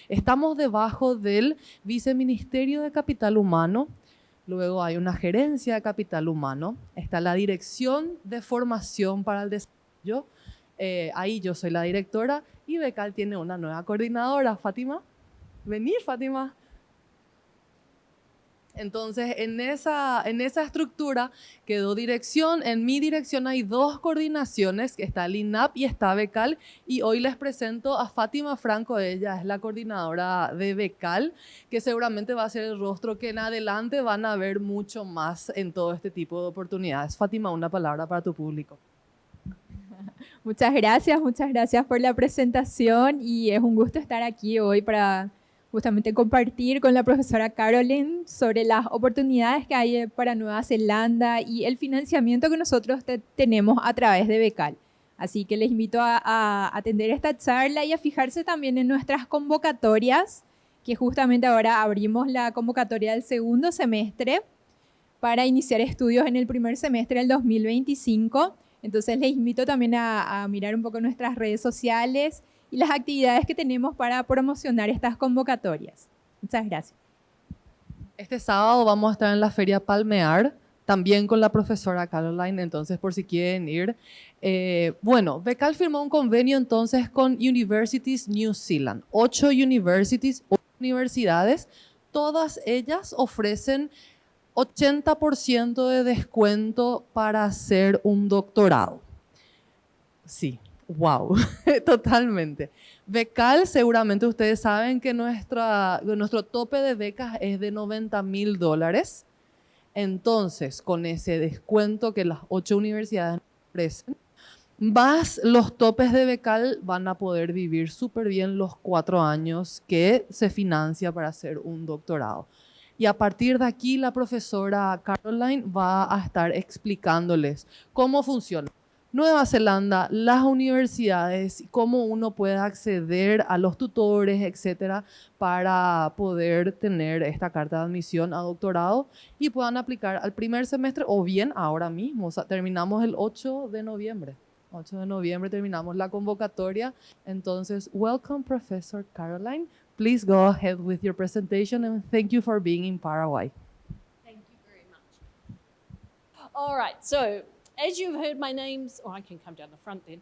Estamos debajo del Viceministerio de Capital Humano, luego hay una gerencia de capital humano, está la Dirección de Formación para el Desarrollo, ahí yo soy la directora y BECAL tiene una nueva coordinadora, Fátima. Venir, Fátima. Entonces, en esa estructura quedó dirección. En mi dirección hay 2 coordinaciones, que está el INAP y está BECAL. Y hoy les presento a Fátima Franco, ella es la coordinadora de BECAL, que seguramente va a ser el rostro que en adelante van a ver mucho más en todo este tipo de oportunidades. Fátima, una palabra para tu público. Muchas gracias por la presentación y es un gusto estar aquí hoy para justamente compartir con la profesora Caroline sobre las oportunidades que hay para Nueva Zelanda y el financiamiento que nosotros tenemos a través de BECAL. Así que les invito a atender esta charla y a fijarse también en nuestras convocatorias, que justamente ahora abrimos la convocatoria del segundo semestre para iniciar estudios en el primer semestre del 2025. Entonces les invito también a mirar un poco nuestras redes sociales y las actividades que tenemos para promocionar estas convocatorias. Muchas gracias. Este sábado vamos a estar en la Feria Palmear, también con la profesora Caroline, entonces por si quieren ir. Bueno, BECAL firmó un convenio entonces con Universities New Zealand, 8 universidades, todas ellas ofrecen 80% de descuento para hacer un doctorado. Sí, wow, totalmente. BECAL, seguramente ustedes saben que nuestro tope de becas es de $90,000. Entonces, con ese descuento que las 8 universidades ofrecen, más los topes de BECAL, van a poder vivir súper bien los 4 años que se financia para hacer un doctorado. Y a partir de aquí, la profesora Caroline va a estar explicándoles cómo funciona Nueva Zelanda, las universidades, cómo uno puede acceder a los tutores, etcétera, para poder tener esta carta de admisión a doctorado y puedan aplicar al primer semestre o bien ahora mismo. O sea, terminamos el 8 de noviembre. 8 de noviembre terminamos la convocatoria. Entonces, welcome, Professor Caroline. Please go ahead with your presentation and thank you for being in Paraguay. Thank you very much. All right, so as you've heard, my name's, I can come down the front then.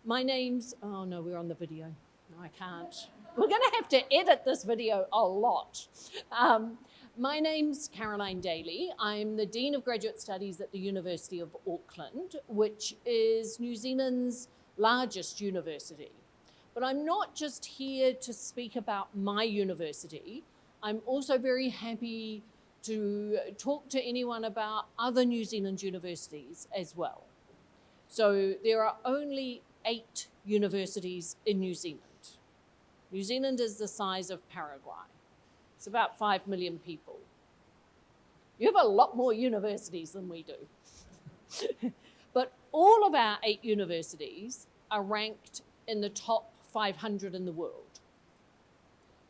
My name's, oh no, we're on the video. No, I can't. We're going to have to edit this video a lot. My name's Caroline Daly. I'm the Dean of Graduate Studies at the University of Auckland, which is New Zealand's largest university. But I'm not just here to speak about my university. I'm also very happy to talk to anyone about other New Zealand universities as well. So there are only 8 universities in New Zealand. New Zealand is the size of Paraguay. It's about 5 million people. You have a lot more universities than we do. But all of our 8 universities are ranked in the top 500 in the world.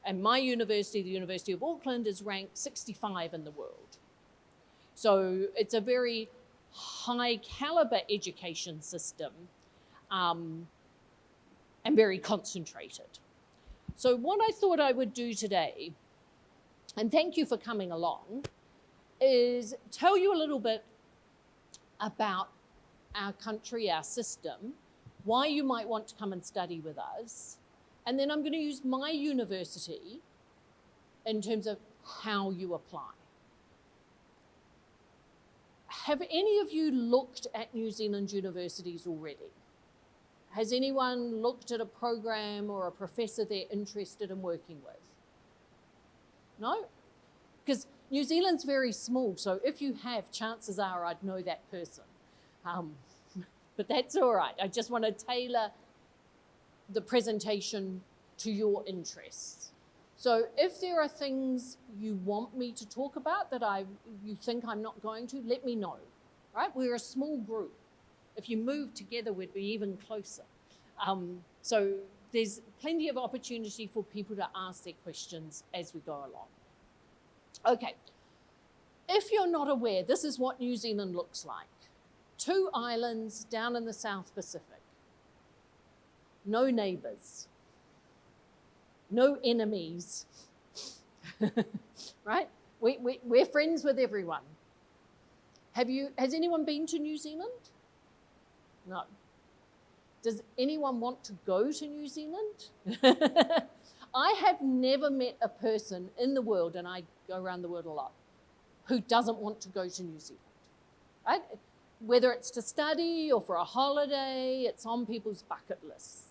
And my university, the University of Auckland, is ranked 65 in the world. So it's a very high caliber education system and very concentrated. So what I thought I would do today, and thank you for coming along, is tell you a little bit about our country, our system, why you might want to come and study with us, and then I'm going to use my university in terms of how you apply. Have any of you looked at New Zealand universities already? Has anyone looked at a program or a professor they're interested in working with? No? Because New Zealand's very small, so if you have, chances are I'd know that person. But that's all right. I just want to tailor the presentation to your interests. So if there are things you want me to talk about that you think I'm not going to, let me know, right? We're a small group. If you move together, we'd be even closer. So there's plenty of opportunity for people to ask their questions as we go along. Okay, if you're not aware, this is what New Zealand looks like. 2 islands down in the South Pacific. No neighbours. no enemies, right? We're friends with everyone. Has anyone been to New Zealand? No. Does anyone want to go to New Zealand? I have never met a person in the world, and I go around the world a lot, who doesn't want to go to New Zealand, right? Whether it's to study or for a holiday, it's on people's bucket lists.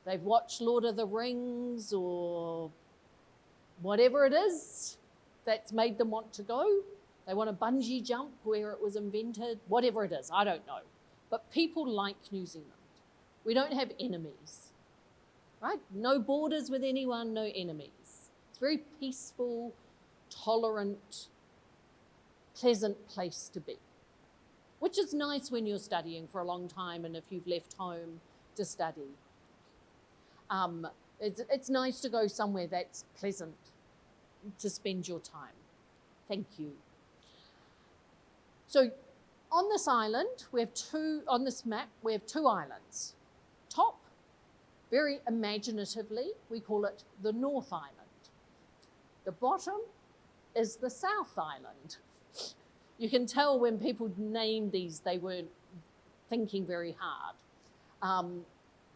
They've watched Lord of the Rings or whatever it is that's made them want to go. They want to bungee jump where it was invented, whatever it is, I don't know. But people like New Zealand. We don't have enemies, right? No borders with anyone, no enemies. It's a very peaceful, tolerant, pleasant place to be, which is nice when you're studying for a long time and if you've left home to study. It's nice to go somewhere that's pleasant to spend your time. Thank you. So on this island, on this map, we have two islands. Top, very imaginatively, we call it the North Island. The bottom is the South Island. You can tell when people named these, they weren't thinking very hard.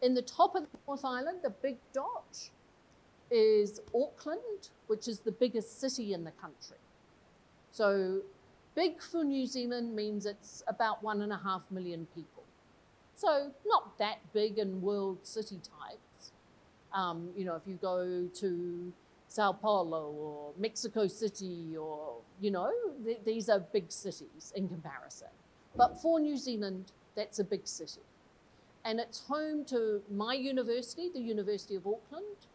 In the top of the North Island, the big dot is Auckland, which is the biggest city in the country. So big for New Zealand means it's about 1.5 million people. So not that big in world city types. You know, if you go to Sao Paulo or Mexico City or, you know, these are big cities in comparison. But for New Zealand, that's a big city. And it's home to my university, the University of Auckland,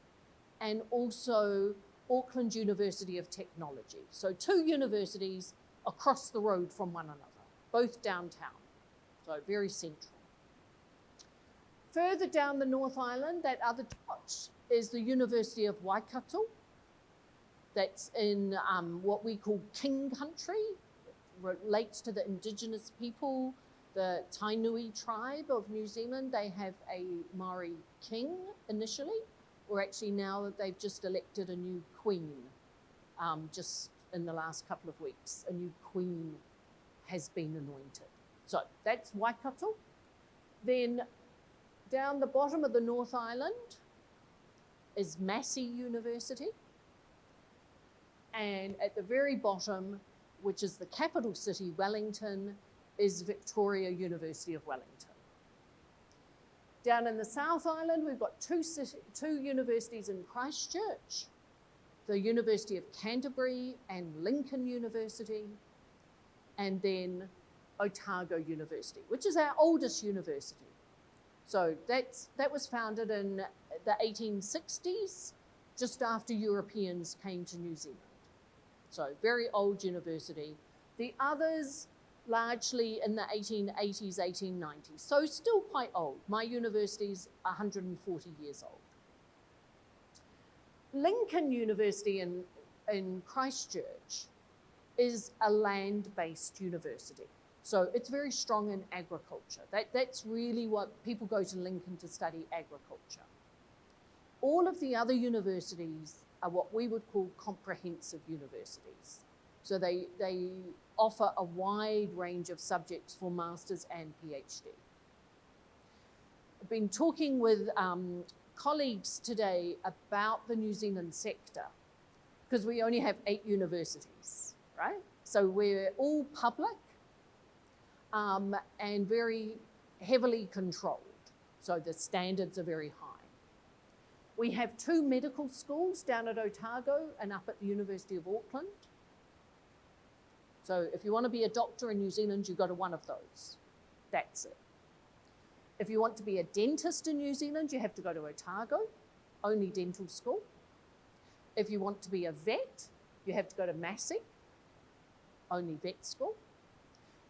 and also Auckland University of Technology. So two universities across the road from one another, both downtown, so very central. Further down the North Island, that other dot is the University of Waikato. That's in what we call King Country. It relates to the indigenous people, the Tainui tribe of New Zealand. They have a Maori king initially, or actually now that they've just elected a new queen, just in the last couple of weeks, a new queen has been anointed. So that's Waikato. Then down the bottom of the North Island is Massey University. And at the very bottom, which is the capital city, Wellington, is Victoria University of Wellington. Down in the South Island, we've got two universities in Christchurch, the University of Canterbury and Lincoln University, and then Otago University, which is our oldest university. So that was founded in the 1860s, just after Europeans came to New Zealand. So very old university. The others largely in the 1880s, 1890s. So still quite old. My university's 140 years old. Lincoln University in Christchurch is a land-based university. So it's very strong in agriculture. That's really what people go to Lincoln to study, agriculture. All of the other universities are what we would call comprehensive universities. So they offer a wide range of subjects for masters and PhD. I've been talking with colleagues today about the New Zealand sector because we only have 8 universities, right? So we're all public and very heavily controlled. So the standards are very high. We have 2 medical schools down at Otago and up at the University of Auckland. So if you want to be a doctor in New Zealand, you go to one of those. That's it. If you want to be a dentist in New Zealand, you have to go to Otago, only dental school. If you want to be a vet, you have to go to Massey, only vet school.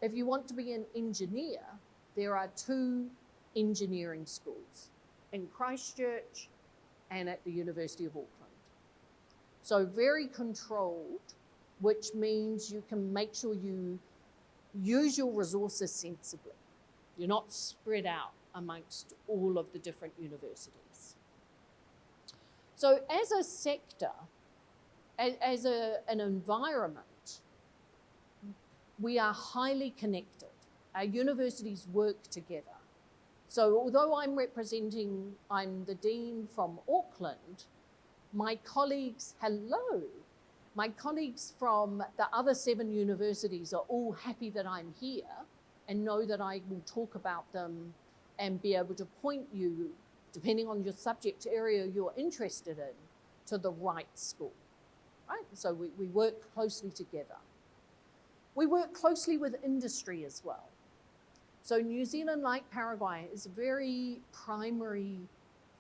If you want to be an engineer, there are 2 engineering schools in Christchurch and at the University of Auckland. So very controlled, which means you can make sure you use your resources sensibly. You're not spread out amongst all of the different universities. So as a sector, as an environment, we are highly connected. Our universities work together. So although I'm the Dean from Auckland, my colleagues from the other 7 universities are all happy that I'm here and know that I will talk about them and be able to point you, depending on your subject area you're interested in, to the right school, right? So we work closely together. We work closely with industry as well. So New Zealand, like Paraguay, is a very primary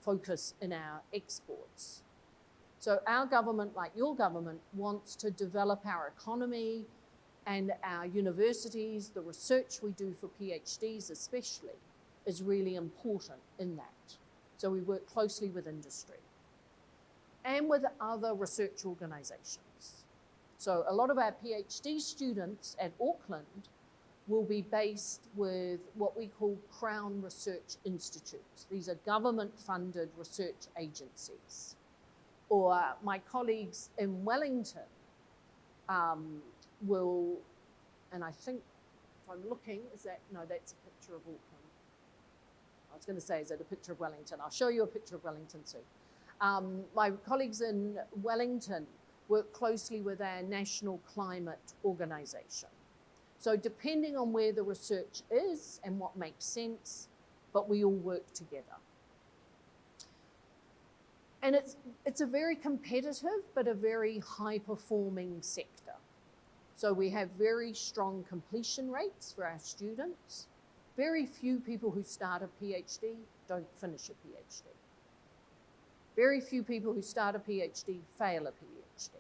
focus in our exports. So our government, like your government, wants to develop our economy and our universities. The research we do for PhDs especially is really important in that. So we work closely with industry and with other research organizations. So a lot of our PhD students at Auckland will be based with what we call Crown Research Institutes. These are government-funded research agencies. Or my colleagues in Wellington will, and I think if I'm looking, that's a picture of Auckland. I was going to say, is that a picture of Wellington? I'll show you a picture of Wellington soon. My colleagues in Wellington work closely with our National Climate Organization. So depending on where the research is and what makes sense, but we all work together. And it's a very competitive, but a very high-performing sector. So we have very strong completion rates for our students. Very few people who start a PhD don't finish a PhD. Very few people who start a PhD fail a PhD,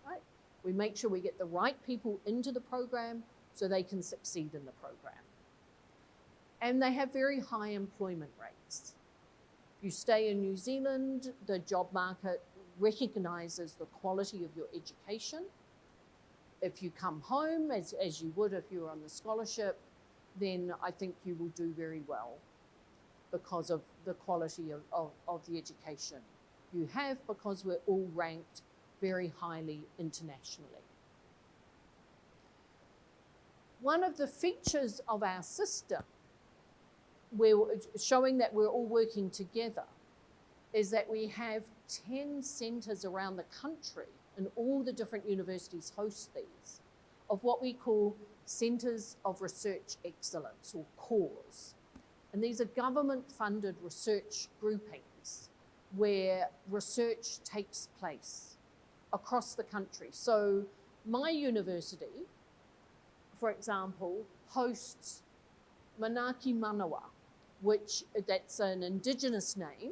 right? We make sure we get the right people into the program so they can succeed in the program. And they have very high employment rates. If you stay in New Zealand, the job market recognizes the quality of your education. If you come home, as you would if you were on the scholarship, then I think you will do very well because of the quality of the education you have, because we're all ranked very highly internationally. One of the features of our system, showing that we're all working together, is that we have 10 centres around the country, and all the different universities host these, of what we call Centres of Research Excellence, or COREs. And these are government-funded research groupings where research takes place across the country. So my university, for example, hosts Manaki Manawa, that's an Indigenous name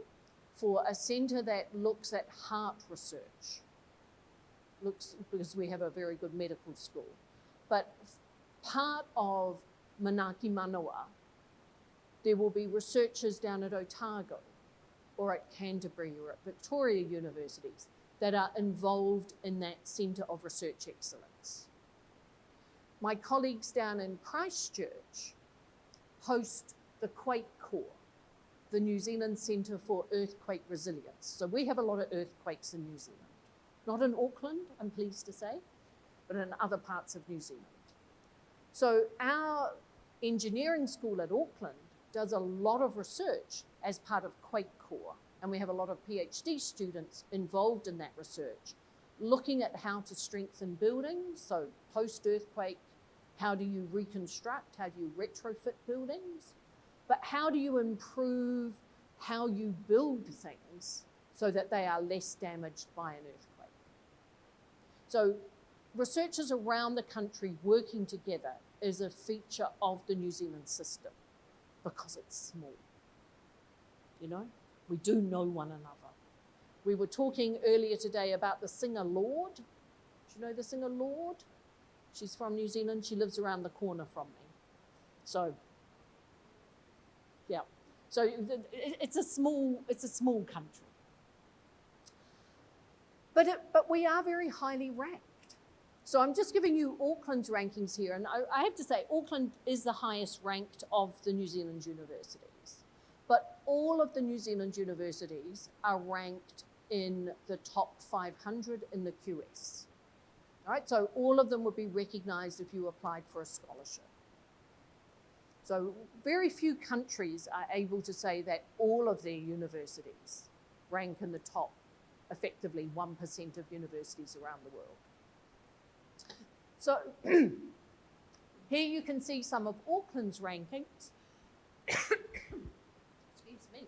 for a centre that looks at heart research. Because we have a very good medical school. But part of Manaki Manawa, there will be researchers down at Otago or at Canterbury or at Victoria universities that are involved in that Centre of Research Excellence. My colleagues down in Christchurch host the Quake Corps, the New Zealand Centre for Earthquake Resilience. So we have a lot of earthquakes in New Zealand. Not in Auckland, I'm pleased to say, but in other parts of New Zealand. So our engineering school at Auckland does a lot of research as part of Quake Corps, and we have a lot of PhD students involved in that research, looking at how to strengthen buildings, so post-earthquake, how do you reconstruct, how do you retrofit buildings, but how do you improve how you build things so that they are less damaged by an earthquake. So researchers around the country working together is a feature of the New Zealand system because it's small. You know, we do know one another. We were talking earlier today about the singer Lorde. Do you know the singer Lorde? She's from New Zealand. She lives around the corner from me. So, yeah. So it's a small country. But we are very highly ranked. So I'm just giving you Auckland's rankings here. And I have to say, Auckland is the highest ranked of the New Zealand universities. But all of the New Zealand universities are ranked in the top 500 in the QS. All right, so all of them would be recognized if you applied for a scholarship. So very few countries are able to say that all of their universities rank in the top, effectively 1% of universities around the world. So here you can see some of Auckland's rankings. Excuse me.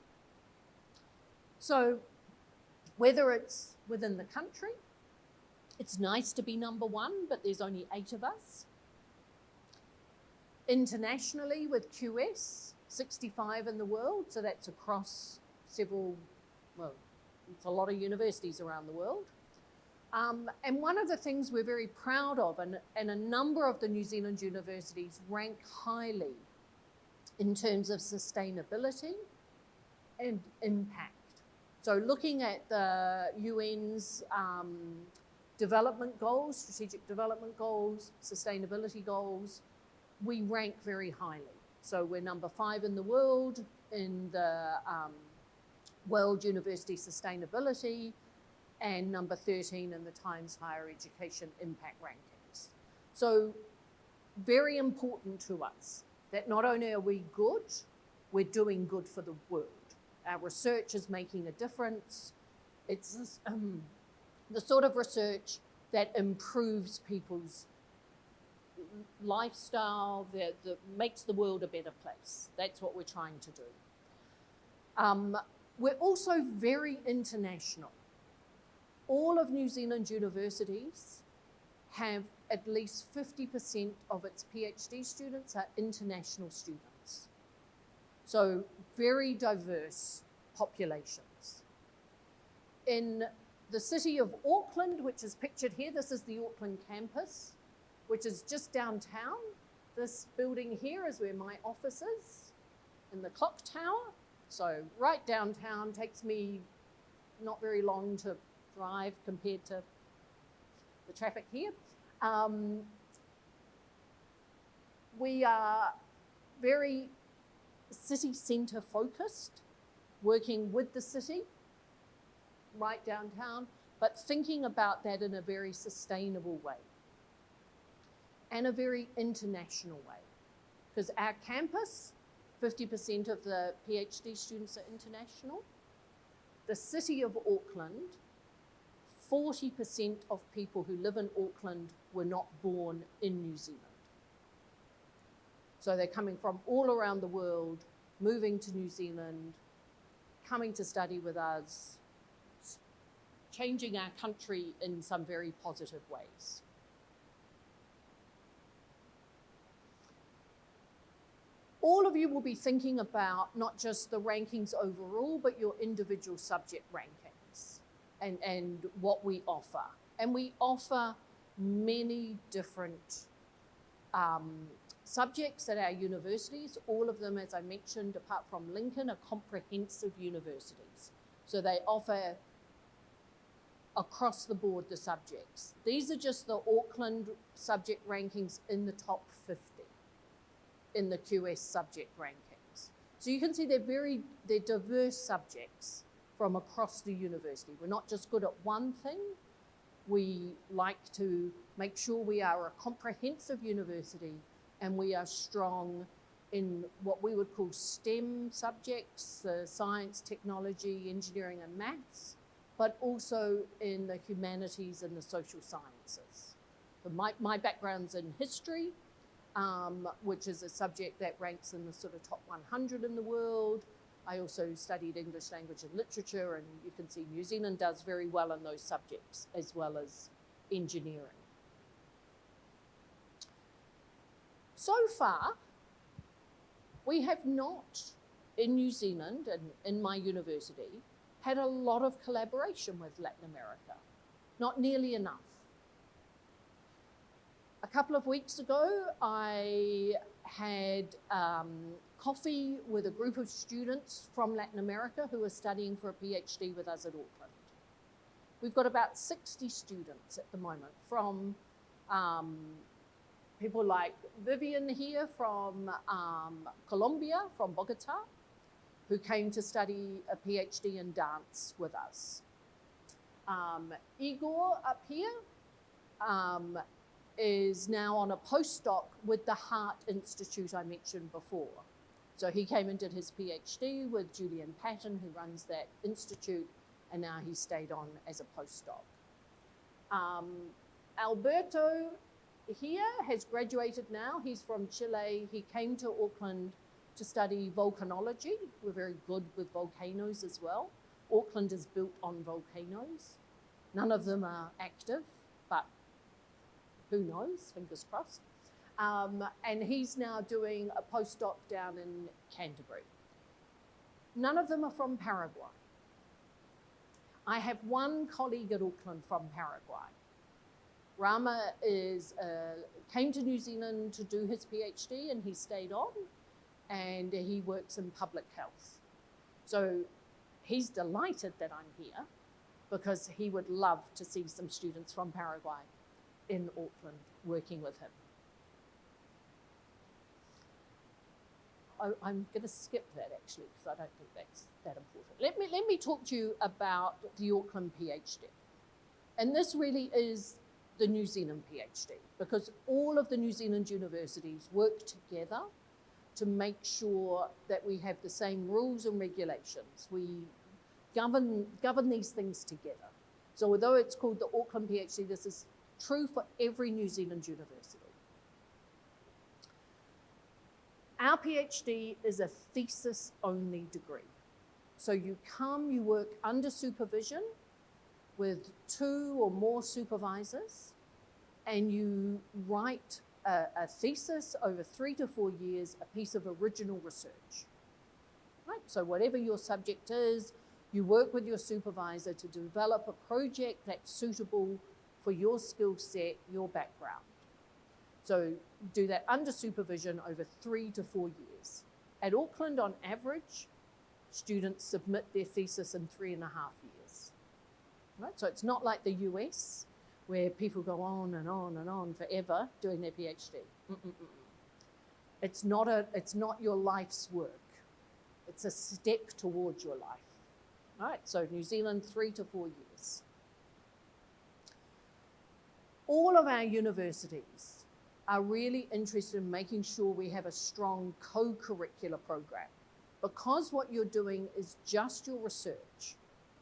So whether it's within the country, it's nice to be number one, but there's only 8 of us. Internationally with QS, 65 in the world, so that's across several, well, it's a lot of universities around the world. And one of the things we're very proud of, and a number of the New Zealand universities rank highly in terms of sustainability and impact. So looking at the UN's development goals, strategic development goals, sustainability goals, we rank very highly. So we're number 5 in the world in the World University Sustainability, and number 13 in the Times Higher Education Impact Rankings. So very important to us that not only are we good, we're doing good for the world. Our research is making a difference. It's the sort of research that improves people's lifestyle, that makes the world a better place. That's what we're trying to do. We're also very international. All of New Zealand universities have at least 50% of its PhD students are international students. So very diverse populations. In the city of Auckland, which is pictured here, this is the Auckland campus, which is just downtown. This building here is where my office is, in the clock tower. So right downtown, takes me not very long to drive compared to the traffic here. We are very city centre focused, working with the city right downtown, but thinking about that in a very sustainable way and a very international way. Because our campus, 50% of the PhD students are international. The city of Auckland, 40% of people who live in Auckland were not born in New Zealand. So they're coming from all around the world, moving to New Zealand, coming to study with us, changing our country in some very positive ways. All of you will be thinking about not just the rankings overall, but your individual subject rankings and what we offer. And we offer many different subjects at our universities. All of them, as I mentioned, apart from Lincoln, are comprehensive universities. So they offer across the board the subjects. These are just the Auckland subject rankings in the top 50 in the QS subject rankings. So you can see they're diverse subjects from across the university. We're not just good at one thing. We like to make sure we are a comprehensive university and we are strong in what we would call STEM subjects, science, technology, engineering and maths, but also in the humanities and the social sciences. So my background's in history, which is a subject that ranks in the sort of top 100 in the world. I also studied English language and literature, and you can see New Zealand does very well in those subjects, as well as engineering. So far, we have not, in New Zealand and in my university, had a lot of collaboration with Latin America. Not nearly enough. A couple of weeks ago, I had coffee with a group of students from Latin America who are studying for a PhD with us at Auckland. We've got about 60 students at the moment from people like Vivian here from Colombia, from Bogota, who came to study a PhD in dance with us. Igor up here is now on a postdoc with the Heart Institute I mentioned before. So he came and did his PhD with Julian Patton, who runs that institute, and now he stayed on as a postdoc. Alberto here has graduated now. He's from Chile. He came to Auckland to study volcanology. We're very good with volcanoes as well. Auckland is built on volcanoes. None of them are active, but who knows, fingers crossed. And he's now doing a postdoc down in Canterbury. None of them are from Paraguay. I have one colleague at Auckland from Paraguay. Rama came to New Zealand to do his PhD, and he stayed on, and he works in public health. So he's delighted that I'm here because he would love to see some students from Paraguay in Auckland working with him. I'm going to skip that actually because I don't think that's that important. Let me talk to you about the Auckland PhD. And this really is the New Zealand PhD because all of the New Zealand universities work together to make sure that we have the same rules and regulations. We govern these things together. So although it's called the Auckland PhD, this is true for every New Zealand university. Our PhD is a thesis-only degree. So you come, you work under supervision with 2 or more supervisors, and you write a thesis over 3 to 4 years, a piece of original research. Right? So whatever your subject is, you work with your supervisor to develop a project that's suitable for your skill set, your background. So do that under supervision over 3 to 4 years. At Auckland, on average, students submit their thesis in 3.5 years. Right? So it's not like the US, where people go on and on and on forever doing their PhD. It's not your life's work. It's a step towards your life. Right? So New Zealand, 3 to 4 years. All of our universities are really interested in making sure we have a strong co-curricular program because what you're doing is just your research,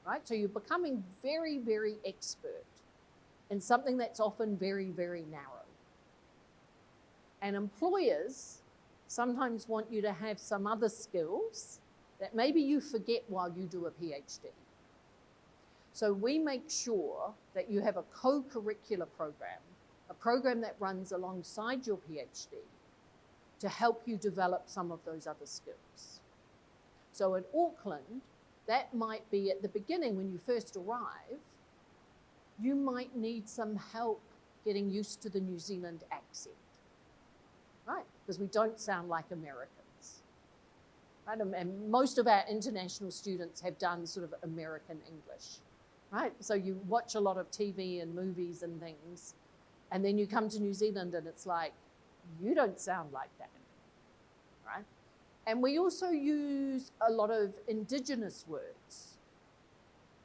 right? So you're becoming very, very expert in something that's often very, very narrow. And employers sometimes want you to have some other skills that maybe you forget while you do a PhD. So we make sure that you have a co-curricular program, a program that runs alongside your PhD to help you develop some of those other skills. So at Auckland, that might be at the beginning when you first arrive, you might need some help getting used to the New Zealand accent, right? Because we don't sound like Americans, right? And most of our international students have done sort of American English, right? So you watch a lot of TV and movies and things, and then you come to New Zealand and it's like, you don't sound like that, right? And we also use a lot of indigenous words.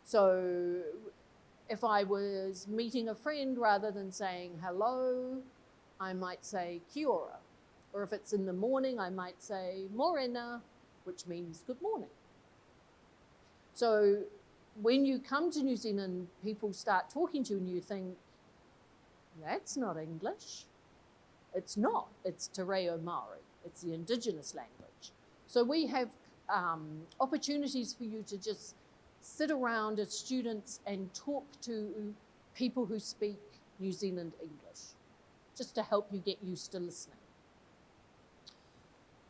So if I was meeting a friend, rather than saying hello, I might say kia ora. Or if it's in the morning, I might say morena, which means good morning. So when you come to New Zealand, people start talking to you and you think, that's not English. It's not. It's Te Reo Māori. It's the indigenous language. So we have opportunities for you to just sit around as students and talk to people who speak New Zealand English, just to help you get used to listening.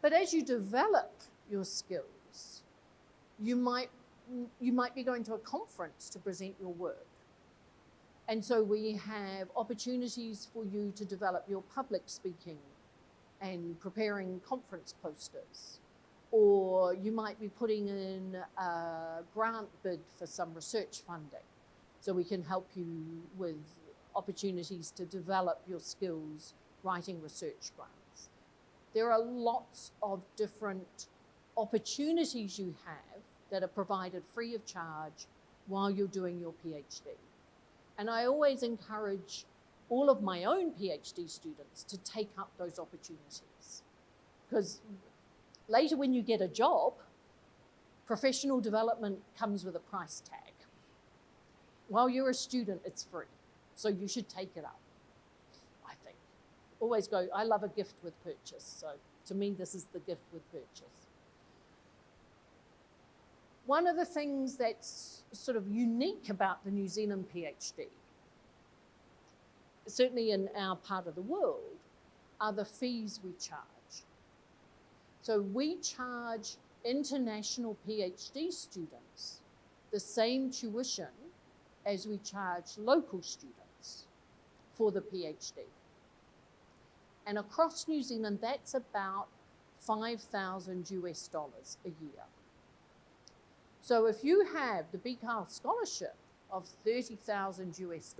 But as you develop your skills, you might be going to a conference to present your work. And so we have opportunities for you to develop your public speaking and preparing conference posters. Or you might be putting in a grant bid for some research funding. So we can help you with opportunities to develop your skills writing research grants. There are lots of different opportunities you have that are provided free of charge while you're doing your PhD. And I always encourage all of my own PhD students to take up those opportunities. Because later when you get a job, professional development comes with a price tag. While you're a student, it's free. So you should take it up, I think. Always go, I love a gift with purchase. So to me, this is the gift with purchase. One of the things that's sort of unique about the New Zealand PhD, certainly in our part of the world, are the fees we charge. So we charge international PhD students the same tuition as we charge local students for the PhD. And across New Zealand, that's about $5,000 US a year. So if you have the BECAL scholarship of $30,000 US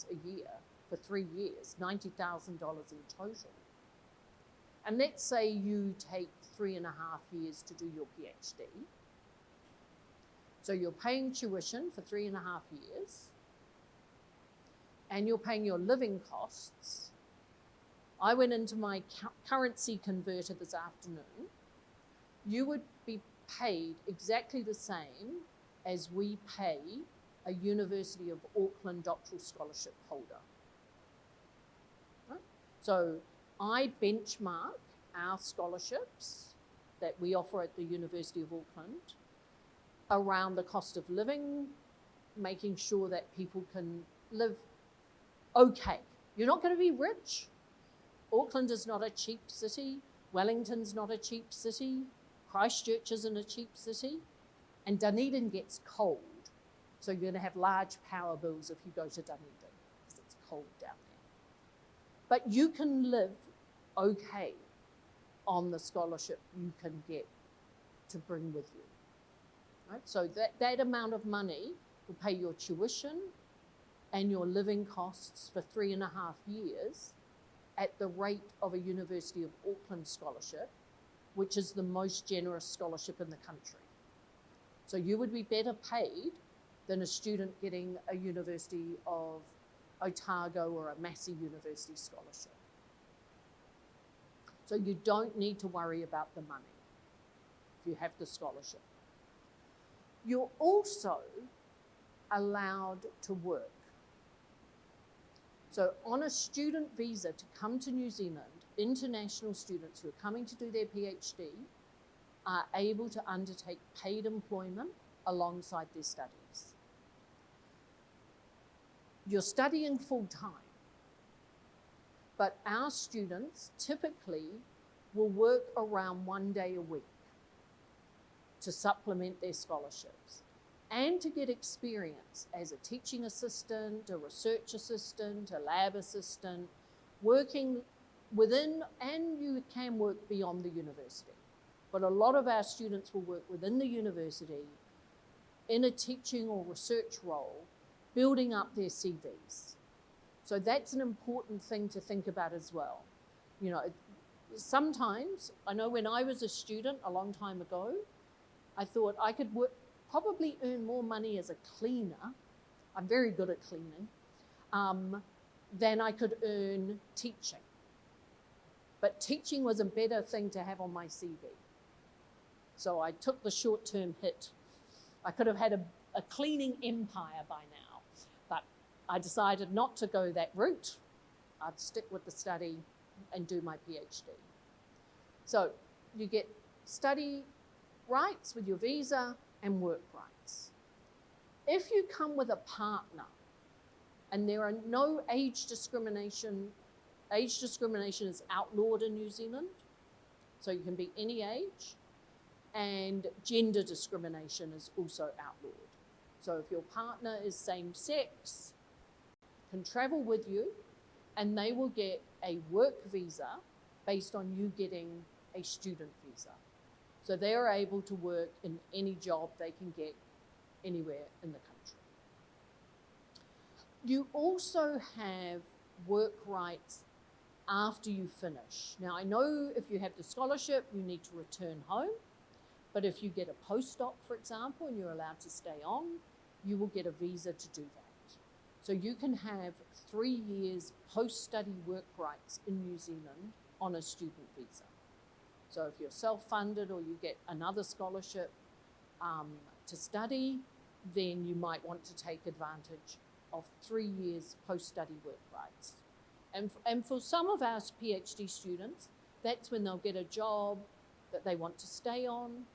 a year for 3 years, $90,000 in total, and let's say you take 3.5 years to do your PhD, so you're paying tuition for 3.5 years, and you're paying your living costs. I went into my currency converter this afternoon. You would be paid exactly the same as we pay a University of Auckland doctoral scholarship holder. Right? So I benchmark our scholarships that we offer at the University of Auckland around the cost of living, making sure that people can live okay. You're not going to be rich. Auckland is not a cheap city. Wellington's not a cheap city. Christchurch isn't a cheap city. And Dunedin gets cold. So you're going to have large power bills if you go to Dunedin because it's cold down there. But you can live okay on the scholarship you can get to bring with you. Right? So that amount of money will pay your tuition and your living costs for 3.5 years at the rate of a University of Auckland scholarship, which is the most generous scholarship in the country. So you would be better paid than a student getting a University of Otago or a Massey University scholarship. So you don't need to worry about the money if you have the scholarship. You're also allowed to work. So on a student visa to come to New Zealand, international students who are coming to do their PhD are able to undertake paid employment alongside their studies. You're studying full time, but our students typically will work around 1 day a week to supplement their scholarships and to get experience as a teaching assistant, a research assistant, a lab assistant, working within, and you can work beyond the university. But a lot of our students will work within the university in a teaching or research role, building up their CVs. So that's an important thing to think about as well. You know, sometimes, I know when I was a student a long time ago, I thought I could probably earn more money as a cleaner, I'm very good at cleaning, than I could earn teaching. But teaching was a better thing to have on my CV. So I took the short-term hit. I could have had a cleaning empire by now, but I decided not to go that route. I'd stick with the study and do my PhD. So you get study rights with your visa and work rights. If you come with a partner and there are no age discrimination is outlawed in New Zealand, so you can be any age, and gender discrimination is also outlawed. So if your partner is same sex, can travel with you, and they will get a work visa based on you getting a student visa. So they are able to work in any job they can get anywhere in the country. You also have work rights after you finish. Now, I know if you have the scholarship, you need to return home, but if you get a postdoc, for example, and you're allowed to stay on, you will get a visa to do that. So you can have 3 years post-study work rights in New Zealand on a student visa. So if you're self-funded or you get another scholarship to study, then you might want to take advantage of 3 years post-study work rights. And for some of our PhD students, that's when they'll get a job that they want to stay on,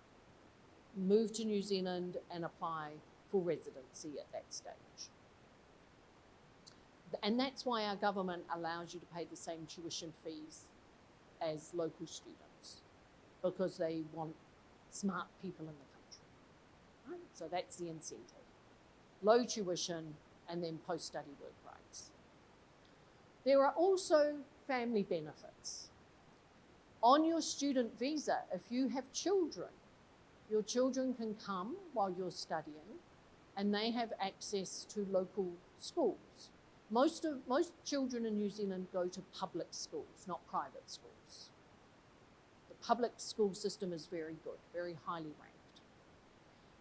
move to New Zealand and apply for residency at that stage. And that's why our government allows you to pay the same tuition fees as local students, because they want smart people in the country. Right? So that's the incentive. Low tuition and then post-study work rights. There are also family benefits. On your student visa, if you have children, your children can come while you're studying and they have access to local schools. Most children in New Zealand go to public schools, not private schools. The public school system is very good, very highly ranked.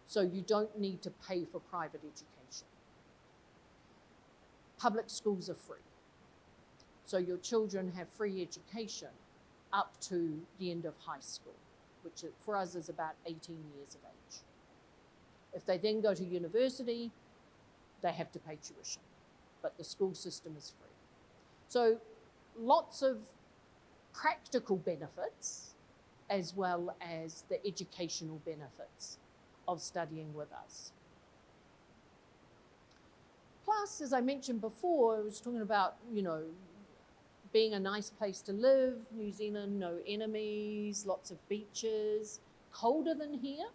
So you don't need to pay for private education. Public schools are free. So your children have free education up to the end of high school, which for us is about 18 years of age. If they then go to university, they have to pay tuition, but the school system is free. So lots of practical benefits as well as the educational benefits of studying with us. Plus, as I mentioned before, I was talking about, being a nice place to live, New Zealand, no enemies, lots of beaches, colder than here,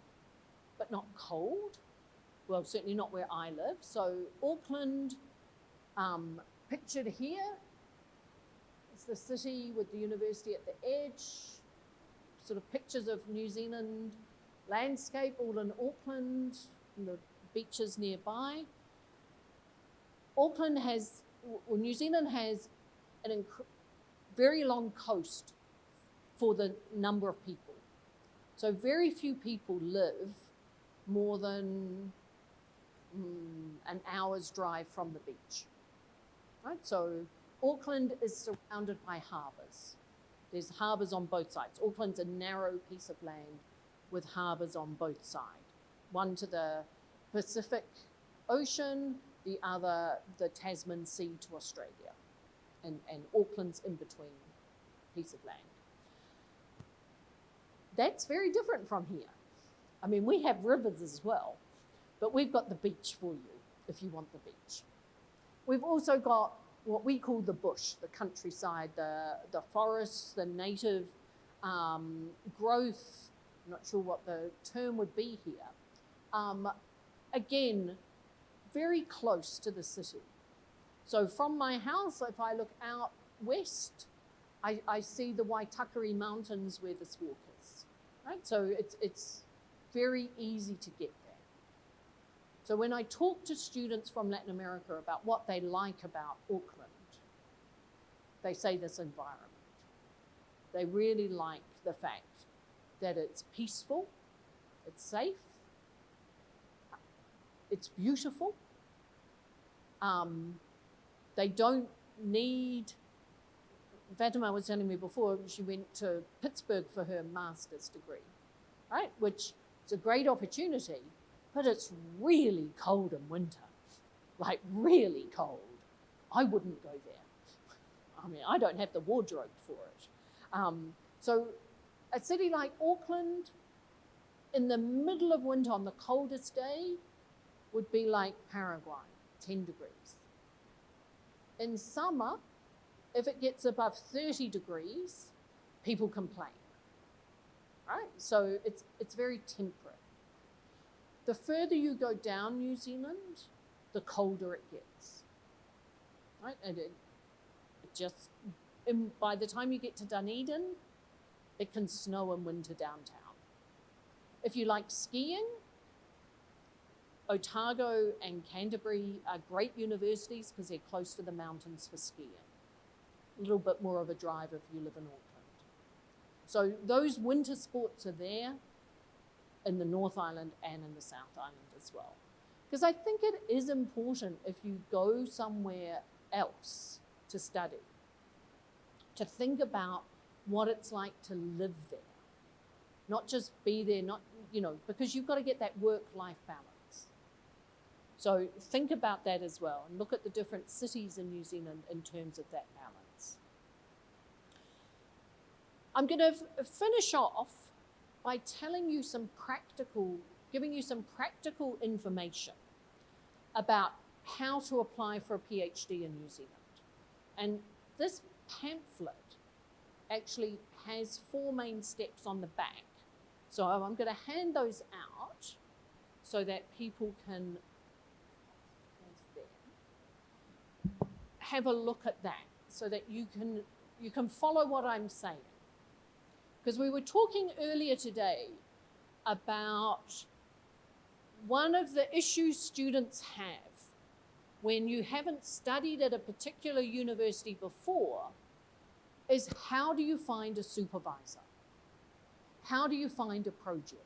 but not cold. Well, certainly not where I live. So Auckland, pictured here, it's the city with the university at the edge, sort of pictures of New Zealand landscape, all in Auckland, and the beaches nearby. New Zealand has a very long coast for the number of people. So very few people live more than an hour's drive from the beach. Right? So Auckland is surrounded by harbours. There's harbours on both sides. Auckland's a narrow piece of land with harbours on both sides. One to the Pacific Ocean, the other the Tasman Sea to Australia. And Auckland's in between piece of land. That's very different from here. I mean, we have rivers as well, but we've got the beach for you if you want the beach. We've also got what we call the bush, the countryside, the forests, the native growth. I'm not sure what the term would be here. Again, very close to the city. So from my house, if I look out west, I see the Waitakere Mountains where this walk is. Right? So it's very easy to get there. So when I talk to students from Latin America about what they like about Auckland, they say this environment. They really like the fact that it's peaceful, it's safe, it's beautiful. They don't need, Fatima was telling me before, she went to Pittsburgh for her master's degree, right? Which is a great opportunity, but it's really cold in winter, like really cold. I wouldn't go there. I mean, I don't have the wardrobe for it. So a city like Auckland, in the middle of winter on the coldest day, would be like Paraguay, 10 degrees. In summer, if it gets above 30 degrees, people complain, right? So it's very temperate. The further you go down New Zealand, the colder it gets, right? And by the time you get to Dunedin, it can snow in winter downtown. If you like skiing, Otago and Canterbury are great universities because they're close to the mountains for skiing. A little bit more of a drive if you live in Auckland. So those winter sports are there in the North Island and in the South Island as well. Because I think it is important if you go somewhere else to study, to think about what it's like to live there. Not just be there, not, because you've got to get that work-life balance. So think about that as well and look at the different cities in New Zealand in terms of that balance. I'm going to finish off by giving you some practical information about how to apply for a PhD in New Zealand. And this pamphlet actually has 4 main steps on the back. So I'm going to hand those out so that people can have a look at that, so that you can follow what I'm saying. Because we were talking earlier today about one of the issues students have when you haven't studied at a particular university before is, how do you find a supervisor? How do you find a project?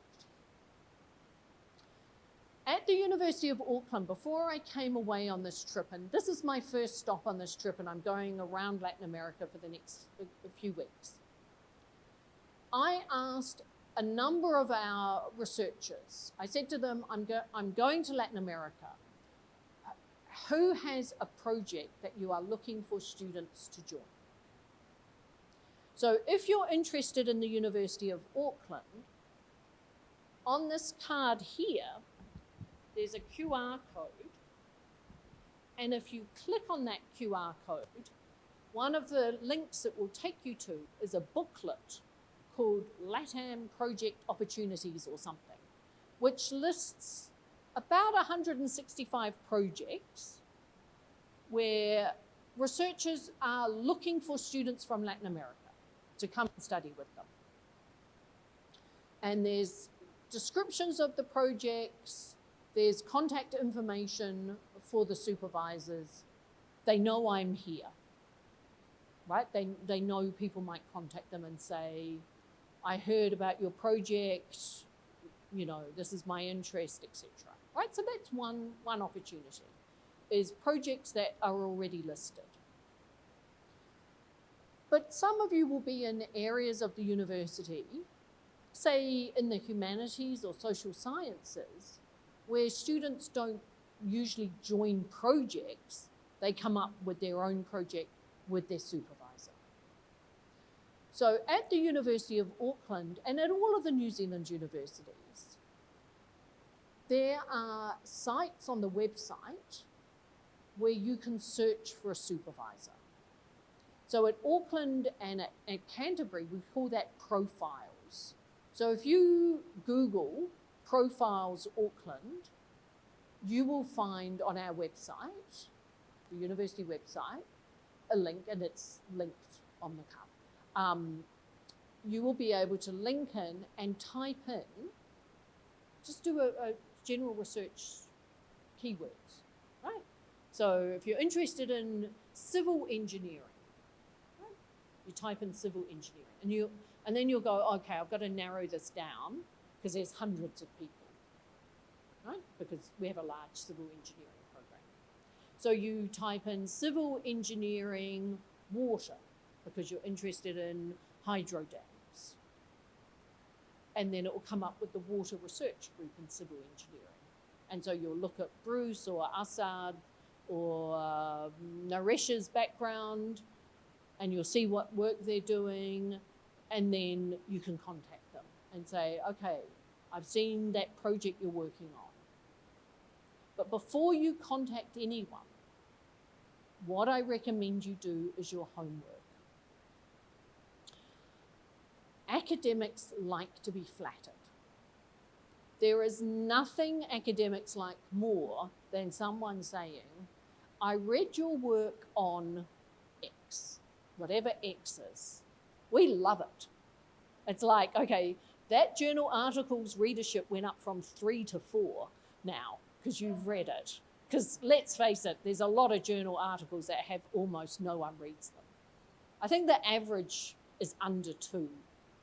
At the University of Auckland, before I came away on this trip, and this is my first stop on this trip, and I'm going around Latin America for the next few weeks, I asked a number of our researchers, I said to them, I'm going to Latin America. Who has a project that you are looking for students to join? So if you're interested in the University of Auckland, on this card here, there's a QR code. And if you click on that QR code, one of the links it will take you to is a booklet called LATAM Project Opportunities or something, which lists about 165 projects where researchers are looking for students from Latin America to come and study with them. And there's descriptions of the projects, there's contact information for the supervisors. They know I'm here, right? They know people might contact them and say, I heard about your project, this is my interest, etc. Right? So that's one opportunity, is projects that are already listed. But some of you will be in areas of the university, say in the humanities or social sciences, where students don't usually join projects. They come up with their own project with their supervisor. So at the University of Auckland and at all of the New Zealand universities, there are sites on the website where you can search for a supervisor. So at Auckland and at Canterbury, we call that profiles. So if you Google profiles Auckland, you will find on our website, the university website, a link, and it's linked on the card. You will be able to link in and type in, just do a general research keywords, right? So if you're interested in civil engineering, right, you type in civil engineering, and then you'll go, okay, I've got to narrow this down because there's hundreds of people, right? Because we have a large civil engineering program. So you type in civil engineering water because you're interested in hydro dams. And then it will come up with the water research group in civil engineering. And so you'll look at Bruce or Assad or Naresh's background, and you'll see what work they're doing, and then you can contact them and say, okay, I've seen that project you're working on. But before you contact anyone, what I recommend you do is your homework. Academics like to be flattered. There is nothing academics like more than someone saying, I read your work on X, whatever X is. We love it. It's like, okay, that journal article's readership went up from 3 to 4 now because you've read it. Because let's face it, there's a lot of journal articles that have almost no one reads them. I think the average is under 2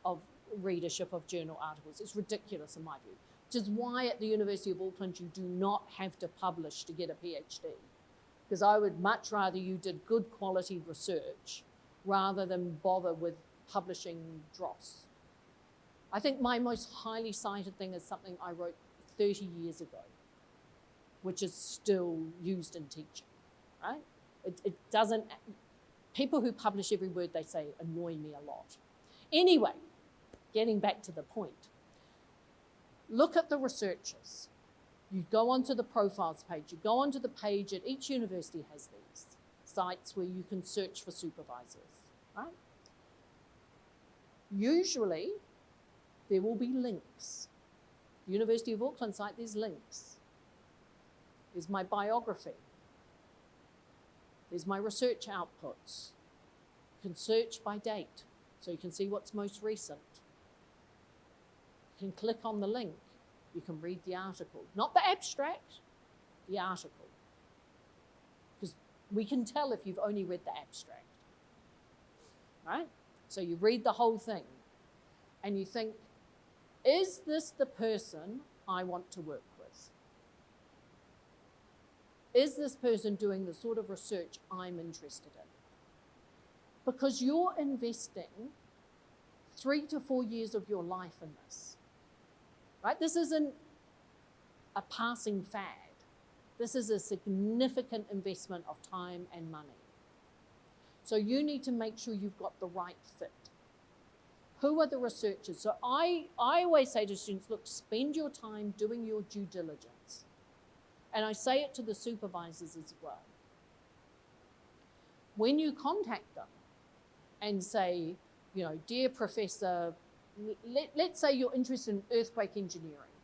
of readership of journal articles. It's ridiculous in my view. which is why at the University of Auckland you do not have to publish to get a PhD, because I would much rather you did good quality research rather than bother with publishing dross. I think my most highly cited thing is something I wrote 30 years ago, which is still used in teaching, right? It doesn't, people who publish every word they say annoy me a lot. Anyway, getting back to the point, look at the researchers. You go onto the profiles page, you go onto the page at each university has these sites where you can search for supervisors, right? Usually, there will be links. The University of Auckland site, there's links. There's my biography. There's my research outputs. You can search by date, so you can see what's most recent. You can click on the link. You can read the article. Not the abstract, the article. Because we can tell if you've only read the abstract, right? So you read the whole thing, and you think, is this the person I want to work with? Is this person doing the sort of research I'm interested in? Because you're investing 3 to 4 years of your life in this, right? This isn't a passing fad. This is a significant investment of time and money. So you need to make sure you've got the right fit. Who are the researchers? So I always say to students, look, spend your time doing your due diligence. And I say it to the supervisors as well. When you contact them and say, you know, dear professor, let's say you're interested in earthquake engineering.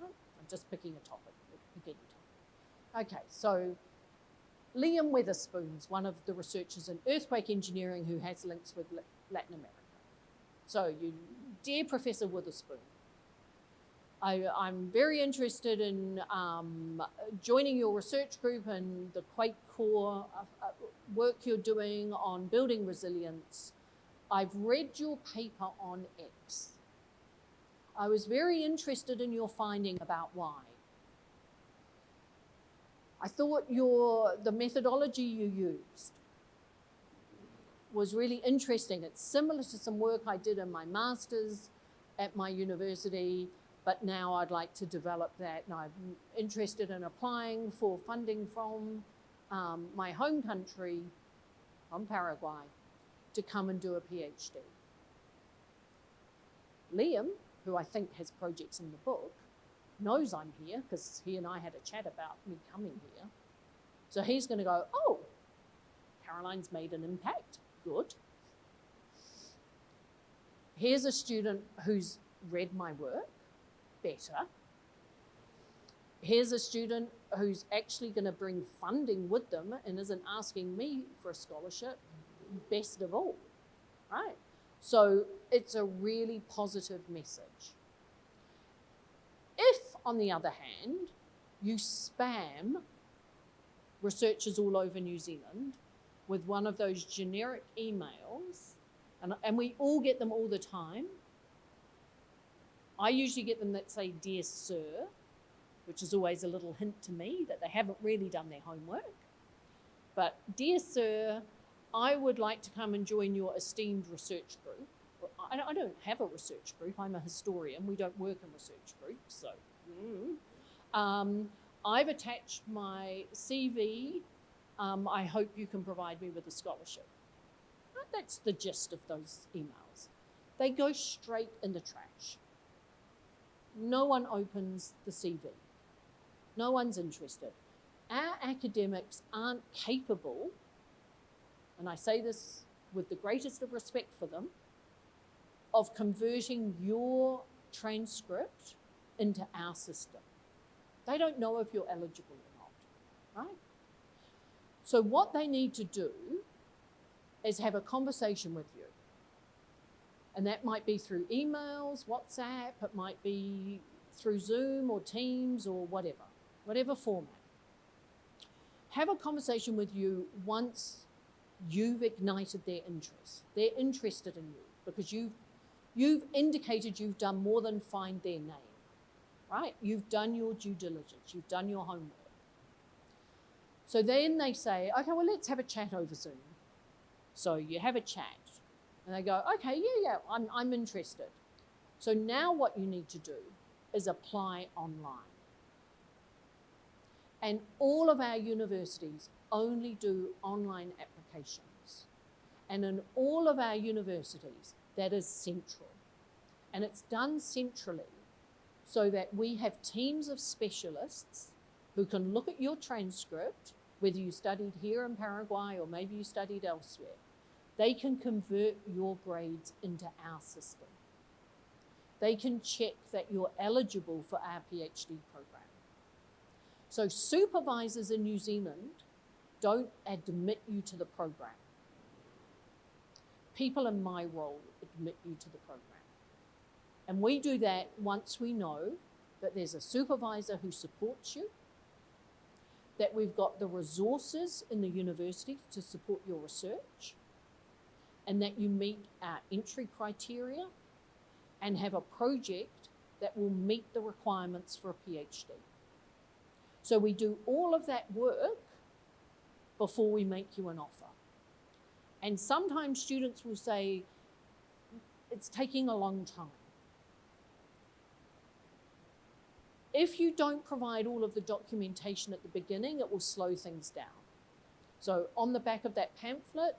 I'm just picking a topic, pick any topic. Okay, so Liam Weatherspoon's one of the researchers in earthquake engineering who has links with Latin America. So you, dear Professor Witherspoon, I'm very interested in joining your research group and the Quake Core work you're doing on building resilience. I've read your paper on X. I was very interested in your finding about Y. I thought the methodology you used was really interesting. It's similar to some work I did in my master's at my university, but now I'd like to develop that, and I'm interested in applying for funding from my home country, from Paraguay, to come and do a PhD. Liam, who I think has projects in the book, knows I'm here because he and I had a chat about me coming here. So he's going to go, oh, Caroline's made an impact. Good. Here's a student who's read my work. Better. Here's a student who's actually going to bring funding with them and isn't asking me for a scholarship. Best of all, right? So it's a really positive message. If, on the other hand, you spam researchers all over New Zealand with one of those generic emails, and we all get them all the time. I usually get them that say, Dear Sir, which is always a little hint to me that they haven't really done their homework. But, Dear Sir, I would like to come and join your esteemed research group. Well, I don't have a research group. I'm a historian. We don't work in research groups. So, I've attached my CV. I hope you can provide me with a scholarship. That's the gist of those emails. They go straight in the trash. No one opens the CV. No one's interested. Our academics aren't capable, and I say this with the greatest of respect for them, of converting your transcript into our system. They don't know if you're eligible or not, right? So what they need to do is have a conversation with you. And that might be through emails, WhatsApp, it might be through Zoom or Teams or whatever format. Have a conversation with you once you've ignited their interest. They're interested in you because you've indicated you've done more than find their name. right? You've done your due diligence, you've done your homework. So then they say, okay, well, let's have a chat over Zoom. So you have a chat and they go, okay, yeah, I'm interested. So now what you need to do is apply online. And all of our universities only do online applications. And in all of our universities, that is central. And it's done centrally so that we have teams of specialists who can look at your transcript, whether you studied here in Paraguay or maybe you studied elsewhere. They can convert your grades into our system. They can check that you're eligible for our PhD program. So supervisors in New Zealand don't admit you to the program. People in my role admit you to the program. And we do that once we know that there's a supervisor who supports you, that we've got the resources in the university to support your research, and that you meet our entry criteria and have a project that will meet the requirements for a PhD. So we do all of that work before we make you an offer. And sometimes students will say, it's taking a long time. If you don't provide all of the documentation at the beginning, it will slow things down. So on the back of that pamphlet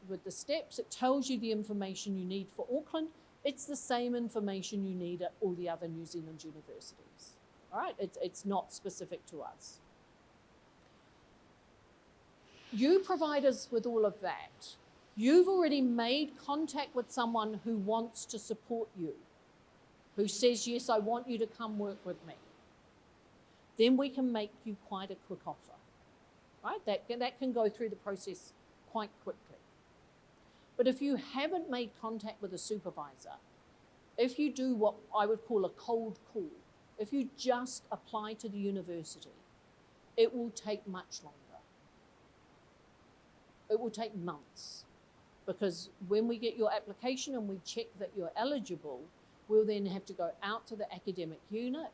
with the steps, it tells you the information you need for Auckland. It's the same information you need at all the other New Zealand universities. All right, it's not specific to us. You provide us with all of that. You've already made contact with someone who wants to support you, who says, yes, I want you to come work with me. Then we can make you quite a quick offer, right? That can go through the process quite quickly. But if you haven't made contact with a supervisor, if you do what I would call a cold call, if you just apply to the university, it will take much longer. It will take months, because when we get your application and we check that you're eligible, we'll then have to go out to the academic unit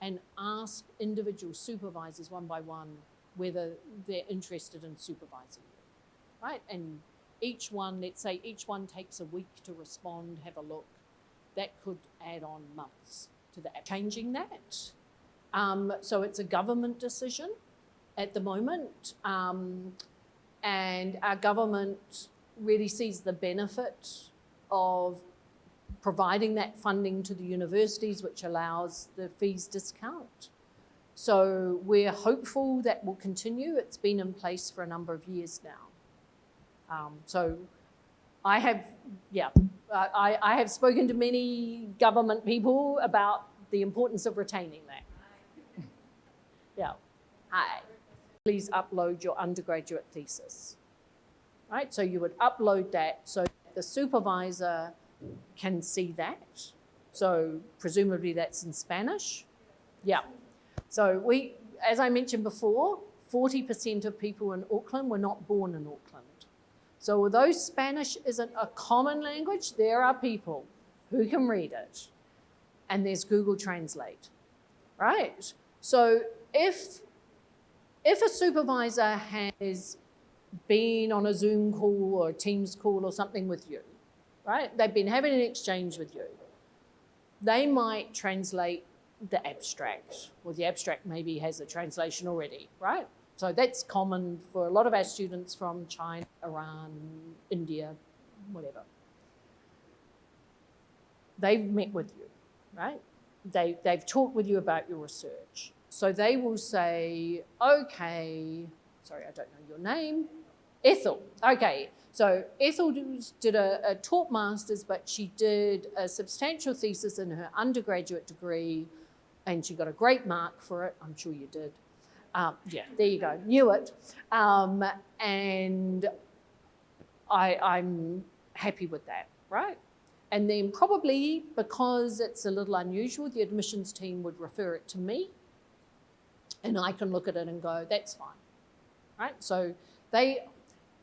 and ask individual supervisors one by one whether they're interested in supervising you, right? And each one, let's say each one takes a week to respond, have a look. That could add on months to the app. Changing that. So it's a government decision at the moment. And our government really sees the benefit of providing that funding to the universities, which allows the fees discount. So we're hopeful that will continue. It's been in place for a number of years now. So I have spoken to many government people about the importance of retaining that. Yeah. Hi. Please upload your undergraduate thesis. Right? So you would upload that so the supervisor can see that. So presumably that's in Spanish. Yeah. So we, as I mentioned before, 40% of people in Auckland were not born in Auckland. So although Spanish isn't a common language, there are people who can read it. And there's Google Translate, right? So if a supervisor has been on a Zoom call or a Teams call or something with you, right? They've been having an exchange with you. They might translate the abstract, or the abstract maybe has a translation already, right? So that's common for a lot of our students from China, Iran, India, whatever. They've met with you, right? They've talked with you about your research. So they will say, okay, sorry, I don't know your name. Ethel, okay. So Ethel did a taught master's, but she did a substantial thesis in her undergraduate degree, and she got a great mark for it. I'm sure you did. Yeah, there you go, knew it. And I'm happy with that, right? And then probably because it's a little unusual, the admissions team would refer it to me, and I can look at it and go, that's fine, right? So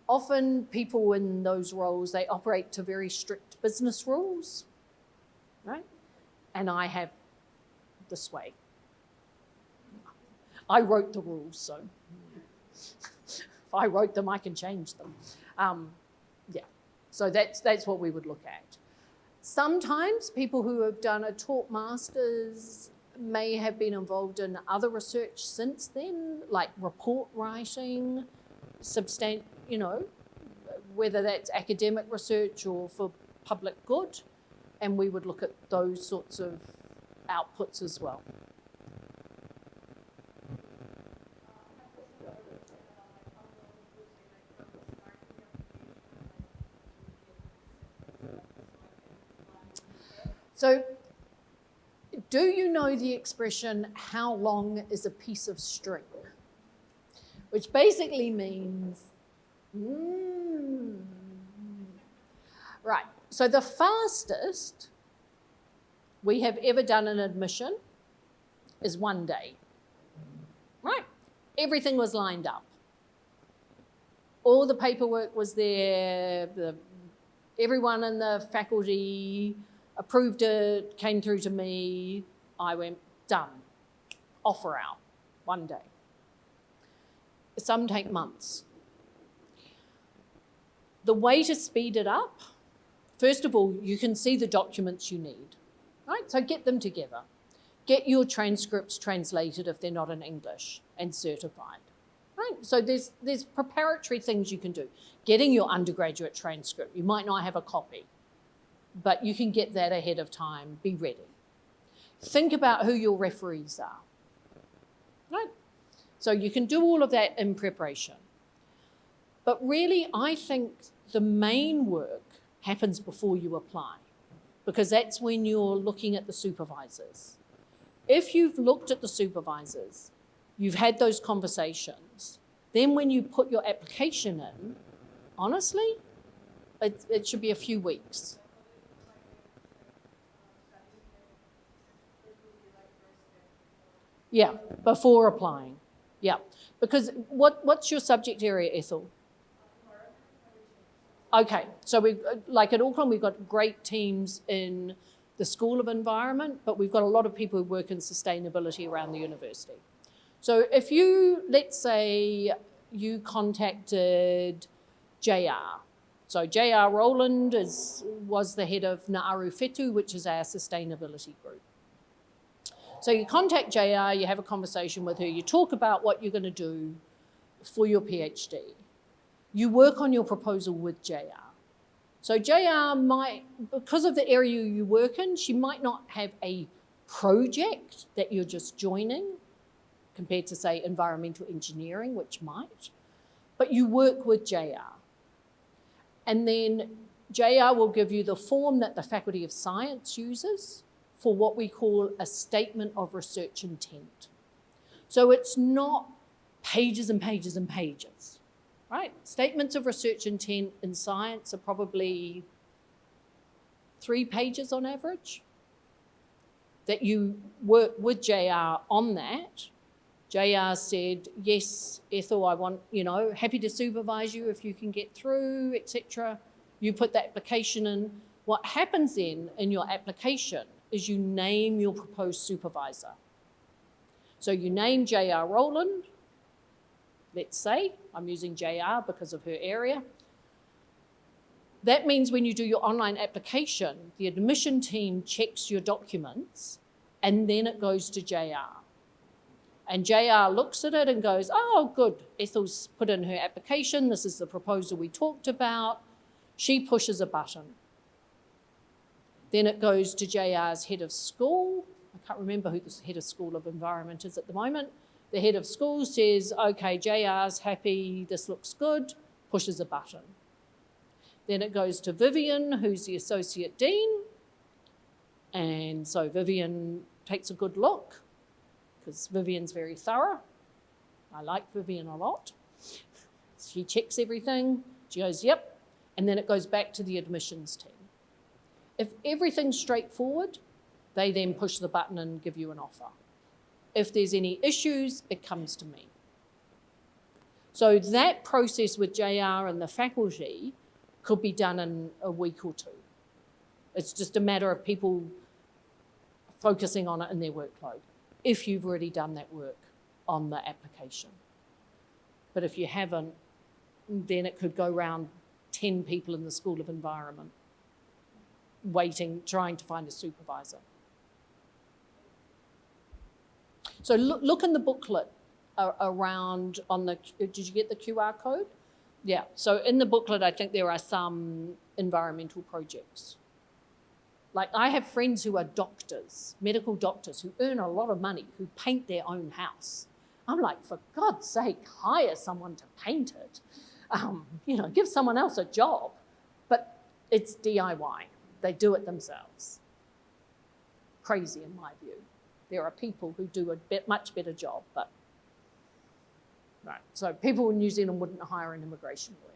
often people in those roles, they operate to very strict business rules, right? And I have this way. I wrote the rules, so if I wrote them, I can change them. Yeah, so that's what we would look at. Sometimes people who have done a taught master's may have been involved in other research since then, like report writing, you know, whether that's academic research or for public good, and we would look at those sorts of outputs as well. So, do you know the expression, how long is a piece of string? Which basically means, right, so the fastest we have ever done an admission is 1 day, right? Everything was lined up. All the paperwork was there, everyone in the faculty approved it, came through to me, I went, done, offer out, 1 day. Some take months. The way to speed it up, first of all, you can see the documents you need, right? So get them together. Get your transcripts translated if they're not in English and certified, right? So there's preparatory things you can do. Getting your undergraduate transcript, you might not have a copy, but you can get that ahead of time, be ready. Think about who your referees are, right? So you can do all of that in preparation. But really, I think the main work happens before you apply, because that's when you're looking at the supervisors. If you've looked at the supervisors, you've had those conversations, then when you put your application in, honestly, it should be a few weeks. Yeah, before applying. Yeah, because what's your subject area, Ethel? Okay, so we've, like at Auckland, we've got great teams in the School of Environment, but we've got a lot of people who work in sustainability around the university. So if you, let's say you contacted JR. So JR Rowland was the head of Na'aru Whetū, which is our sustainability group. So you contact JR, you have a conversation with her, you talk about what you're going to do for your PhD. You work on your proposal with JR. So JR might, because of the area you work in, she might not have a project that you're just joining, compared to, say, environmental engineering, which might, but you work with JR. And then JR will give you the form that the Faculty of Science uses for what we call a statement of research intent. So it's not pages and pages and pages, right? Statements of research intent in science are probably 3 pages on average. That you work with JR on that. JR said, yes, Ethel, I want, happy to supervise you if you can get through, etc. You put the application in. What happens then in your application is you name your proposed supervisor. So you name JR Rowland, let's say, I'm using JR because of her area. That means when you do your online application, the admission team checks your documents and then it goes to JR. And JR looks at it and goes, oh, good, Ethel's put in her application, this is the proposal we talked about. She pushes a button. Then it goes to JR's head of school. I can't remember who the head of School of Environment is at the moment. The head of school says, okay, JR's happy, this looks good, pushes a button. Then it goes to Vivian, who's the Associate Dean. And so Vivian takes a good look, because Vivian's very thorough. I like Vivian a lot. She checks everything. She goes, yep. And then it goes back to the admissions team. If everything's straightforward, they then push the button and give you an offer. If there's any issues, it comes to me. So that process with JR and the faculty could be done in a week or 2. It's just a matter of people focusing on it in their workload, if you've already done that work on the application. But if you haven't, then it could go around 10 people in the School of Environment waiting, trying to find a supervisor. So look in the booklet around on the, did you get the QR code? Yeah, so in the booklet, I think there are some environmental projects. Like I have friends who are doctors, medical doctors, who earn a lot of money, who paint their own house. I'm like, for God's sake, hire someone to paint it. You know, give someone else a job. But it's DIY. They do it themselves. Crazy in my view. There are people who do a much better job, but right. So people in New Zealand wouldn't hire an immigration lawyer.